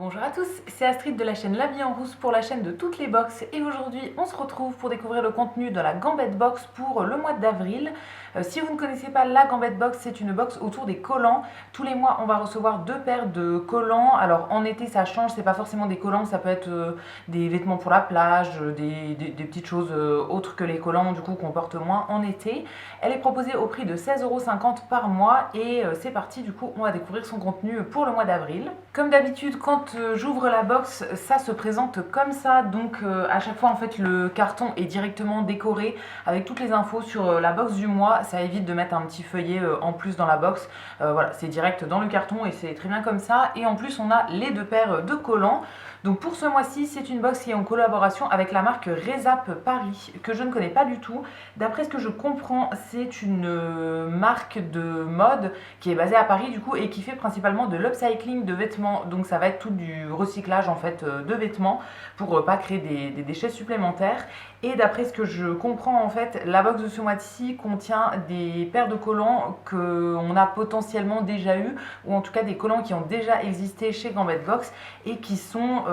Bonjour à tous, c'est Astrid de la chaîne La Vie en Rousse pour la chaîne de toutes les box et aujourd'hui on se retrouve pour découvrir le contenu de la Gambette Box pour le mois d'avril. Si vous ne connaissez pas la Gambette Box, c'est une box autour des collants. Tous les mois on va recevoir 2 paires de collants. Alors en été ça change, c'est pas forcément des collants, ça peut être des vêtements pour la plage, des petites choses autres que les collants du coup qu'on porte moins en été. Elle est proposée au prix de 16,50 € par mois et c'est parti, du coup on va découvrir son contenu pour le mois d'avril. Comme d'habitude quand j'ouvre la box, ça se présente comme ça, donc à chaque fois en fait le carton est directement décoré avec toutes les infos sur la box du mois. Ça évite de mettre un petit feuillet en plus dans la box. Voilà, c'est direct dans le carton et c'est très bien comme ça. Et en plus on a les 2 paires de collants. Donc pour ce mois-ci, c'est une box qui est en collaboration avec la marque Resap Paris, que je ne connais pas du tout. D'après ce que je comprends, c'est une marque de mode qui est basée à Paris du coup et qui fait principalement de l'upcycling de vêtements. Donc ça va être tout du recyclage en fait de vêtements pour pas créer des déchets supplémentaires. Et d'après ce que je comprends en fait, la box de ce mois-ci contient des paires de collants qu'on a potentiellement déjà eu, ou en tout cas des collants qui ont déjà existé chez Gambette Box et qui sont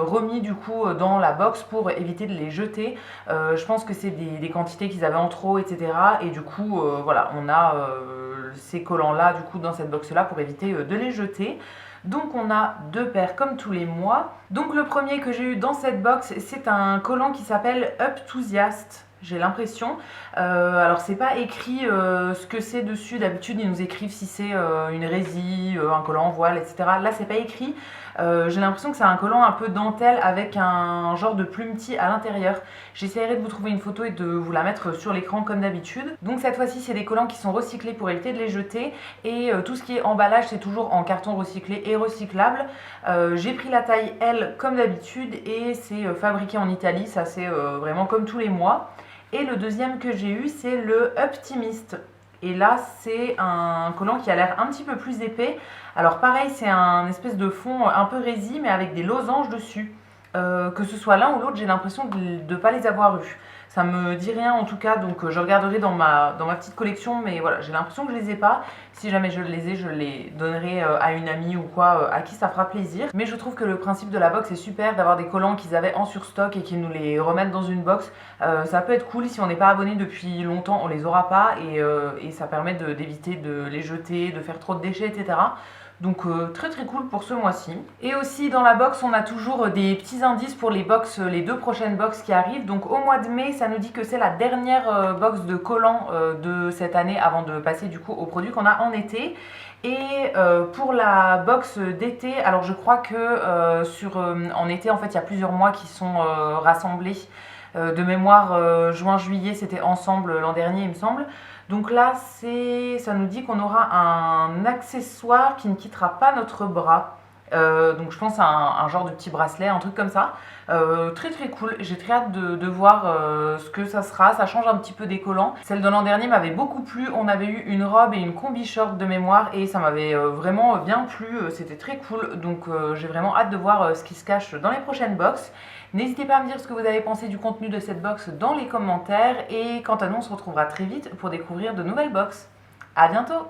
remis du coup dans la box pour éviter de les jeter. Je pense que c'est des quantités qu'ils avaient en trop, etc. Et du coup voilà, on a ces collants là du coup dans cette box là pour éviter de les jeter. Donc on a 2 paires comme tous les mois. Donc le premier que j'ai eu dans cette box, c'est un collant qui s'appelle Upthusiast. J'ai l'impression. Alors c'est pas écrit ce que c'est dessus. D'habitude ils nous écrivent si c'est une résille, un collant en voile, etc. Là c'est pas écrit. J'ai l'impression que c'est un collant un peu dentelle avec un genre de plumetis à l'intérieur. J'essaierai de vous trouver une photo et de vous la mettre sur l'écran comme d'habitude. Donc cette fois-ci c'est des collants qui sont recyclés pour éviter de les jeter. Et tout ce qui est emballage c'est toujours en carton recyclé et recyclable. J'ai pris la taille L comme d'habitude et c'est fabriqué en Italie. Ça c'est vraiment comme tous les mois. Et le deuxième que j'ai eu, c'est le Optimist. Et là, c'est un collant qui a l'air un petit peu plus épais. Alors pareil, c'est un espèce de fond un peu résille, mais avec des losanges dessus. Que ce soit l'un ou l'autre, j'ai l'impression de ne pas les avoir eus. Ça me dit rien en tout cas, donc je regarderai dans ma petite collection, mais voilà, j'ai l'impression que je les ai pas. Si jamais je les ai, je les donnerai à une amie ou quoi, à qui ça fera plaisir. Mais je trouve que le principe de la box est super, d'avoir des collants qu'ils avaient en surstock et qu'ils nous les remettent dans une box. Ça peut être cool, si on n'est pas abonné depuis longtemps, on les aura pas et ça permet d'éviter de les jeter, de faire trop de déchets, etc. Donc très très cool pour ce mois-ci. Et aussi dans la box on a toujours des petits indices pour les box, les 2 prochaines box qui arrivent. Donc au mois de mai ça nous dit que c'est la dernière box de collants de cette année avant de passer du coup aux produits qu'on a en été. Et pour la box d'été, alors je crois que en été en fait il y a plusieurs mois qui sont rassemblés. De mémoire, juin-juillet c'était ensemble l'an dernier il me semble. Donc là ça nous dit qu'on aura un accessoire qui ne quittera pas notre bras. Donc je pense à un genre de petit bracelet, un truc comme ça. Très très cool, j'ai très hâte de voir ce que ça sera. Ça change un petit peu des collants. Celle de l'an dernier m'avait beaucoup plu. On avait eu une robe et une combi short de mémoire et ça m'avait vraiment bien plu. C'était très cool, donc j'ai vraiment hâte de voir ce qui se cache dans les prochaines box. N'hésitez pas à me dire ce que vous avez pensé du contenu de cette box dans les commentaires et quant à nous on se retrouvera très vite pour découvrir de nouvelles box. A bientôt!